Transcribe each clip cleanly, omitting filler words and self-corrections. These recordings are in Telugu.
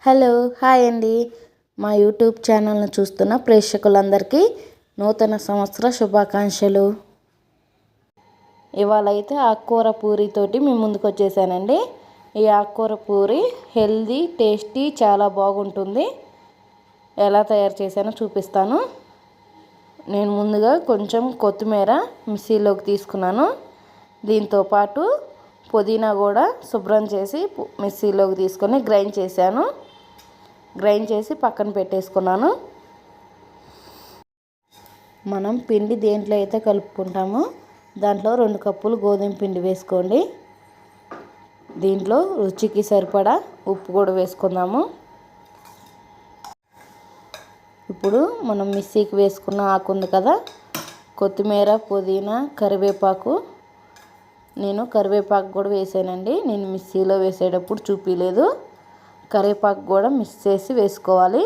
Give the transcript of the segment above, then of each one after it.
హలో హాయ్ అండి. మా యూట్యూబ్ ఛానల్ను చూస్తున్న ప్రేక్షకులందరికీ నూతన సంవత్సర శుభాకాంక్షలు. ఇవాళ అయితే ఆకుకూర పూరితోటి మీ ముందుకు వచ్చేసానండి. ఈ ఆకుకూర పూరి హెల్దీ టేస్టీ చాలా బాగుంటుంది. ఎలా తయారు చేశానో చూపిస్తాను. నేను ముందుగా కొంచెం కొత్తిమీర మిక్సీలోకి తీసుకున్నాను. దీంతో పాటు పుదీనా కూడా శుభ్రం చేసి మిక్సీలోకి తీసుకొని గ్రైండ్ చేశాను. గ్రైండ్ చేసి పక్కన పెట్టేసుకున్నాను. మనం పిండి దేంట్లో అయితే కలుపుకుంటామో దాంట్లో 2 కప్పులు గోధుమ పిండి వేసుకోండి. దీంట్లో రుచికి సరిపడా ఉప్పు కూడా వేసుకుందాము. ఇప్పుడు మనం మిక్సీకి వేసుకున్న ఆకు ఉంది కదా, కొత్తిమీర పుదీనా కరివేపాకు. నేను కరివేపాకు కూడా వేసానండి. నేను మిక్సీలో వేసేటప్పుడు చూపించలేదు. కరివేపాకు కూడా మిక్స్ చేసి వేసుకోవాలి.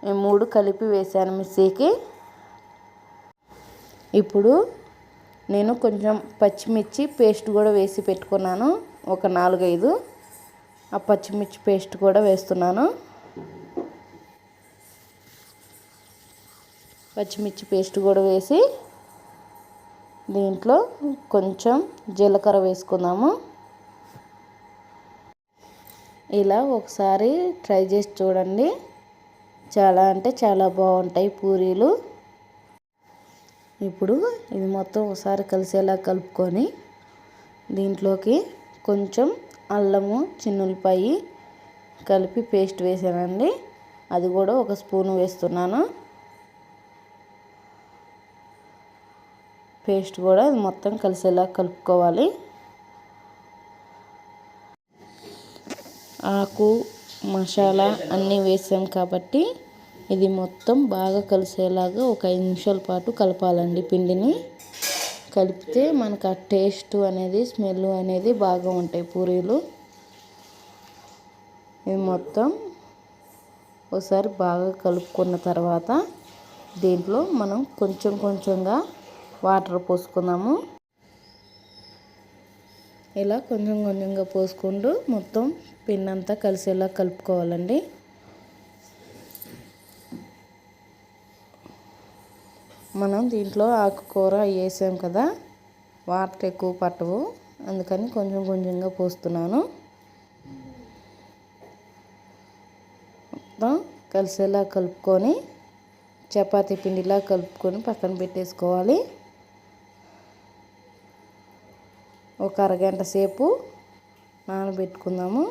ఈ 3 కలిపి వేసాను మిక్సీకి. ఇప్పుడు నేను కొంచెం పచ్చిమిర్చి పేస్ట్ కూడా వేసి పెట్టుకున్నాను. ఒక 4-5 ఆ పచ్చిమిర్చి పేస్ట్ కూడా వేస్తున్నాను. పచ్చిమిర్చి పేస్ట్ కూడా వేసి దీంట్లో కొంచెం జీలకర్ర వేసుకుందాము. ఇలా ఒకసారి ట్రై చేసి చూడండి. చాలా అంటే చాలా బాగుంటాయి పూరీలు. ఇప్పుడు ఇది మొత్తం ఒకసారి కలిసేలా కలుపుకొని దీంట్లోకి కొంచెం అల్లము చిన్నులపాయి కలిపి పేస్ట్ వేసానండి. అది కూడా 1 స్పూన్ వేస్తున్నాను. పేస్ట్ కూడా ఇది మొత్తం కలిసేలా కలుపుకోవాలి. ఆకు మసాలా అన్నీ వేసాం కాబట్టి ఇది మొత్తం బాగా కలిసేలాగా ఒక 5 నిమిషాల పాటు కలపాలండి. పిండిని కలిపితే మనకు ఆ టేస్ట్ అనేది స్మెల్ అనేది బాగా ఉంటాయి పూరీలు. ఇది మొత్తం ఒకసారి బాగా కలుపుకున్న తర్వాత దీంట్లో మనం కొంచెం కొంచెంగా వాటర్ పోసుకుందాము. ఇలా కొంచెం కొంచెంగా పోసుకుంటూ మొత్తం పిండి అంతా కలిసేలా కలుపుకోవాలండి. మనం దీంట్లో ఆకుకూర వేసాం కదా, వాటర్ ఎక్కువ పట్టవు, అందుకని కొంచెం కొంచెంగా పోస్తున్నాను. మొత్తం కలిసేలా కలుపుకొని చపాతీ పిండిలా కలుపుకొని పక్కన పెట్టేసుకోవాలి. ఒక అరగంట సేపు నానబెట్టుకుందాము.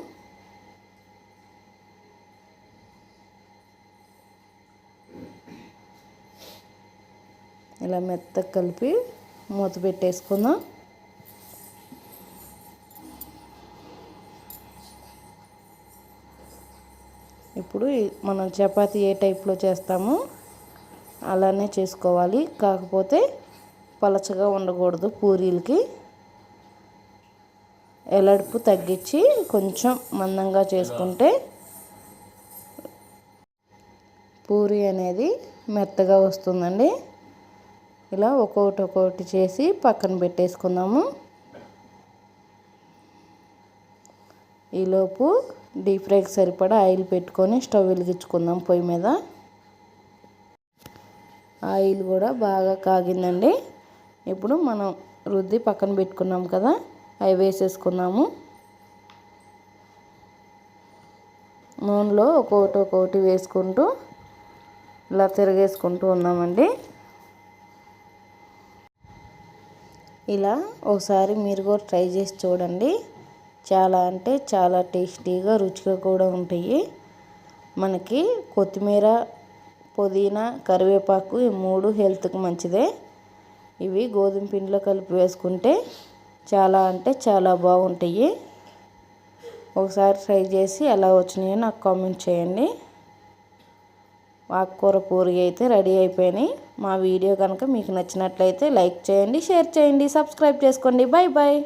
ఇలా మెత్తగా కలిపి మూత పెట్టేసుకుందాం. ఇప్పుడు మనం చపాతీ ఏ టైప్లో చేస్తామో అలానే చేసుకోవాలి. కాకపోతే పలచగా ఉండకూడదు. పూరీలకి ఎలడుపు తగ్గించి కొంచెం మందంగా చేసుకుంటే పూరీ అనేది మెత్తగా వస్తుందండి. ఇలా ఒక్కొక్కటి చేసి పక్కన పెట్టేసుకుందాము. ఈలోపు డీప్ ఫ్రైకి సరిపడా ఆయిల్ పెట్టుకొని స్టవ్ వెలిగించుకుందాం పొయ్యి మీద. ఆయిల్ కూడా బాగా కాగిందండి. ఇప్పుడు మనం రుద్ది పక్కన పెట్టుకున్నాం కదా, అవి వేసేసుకున్నాము. నూనెలో ఒక్కొక్కటి వేసుకుంటూ ఇలా తిరగేసుకుంటూ ఉన్నామండి. ఇలా ఒకసారి మీరు కూడా ట్రై చేసి చూడండి. చాలా అంటే చాలా టేస్టీగా రుచిగా కూడా ఉంటాయి. మనకి కొత్తిమీర పుదీనా కరివేపాకు ఈ 3 హెల్త్కి మంచిదే. ఇవి గోధుమ పిండిలో కలిపి వేసుకుంటే చాలా అంటే చాలా బాగుంటాయి. ఒకసారి ట్రై చేసి ఎలా వచ్చినాయో నాకు కామెంట్ చేయండి. ఆకుకూర పూరి అయితే రెడీ అయిపోయినాయి. మా వీడియో కనుక మీకు నచ్చినట్లయితే లైక్ చేయండి, షేర్ చేయండి, సబ్స్క్రైబ్ చేసుకోండి. Bye bye.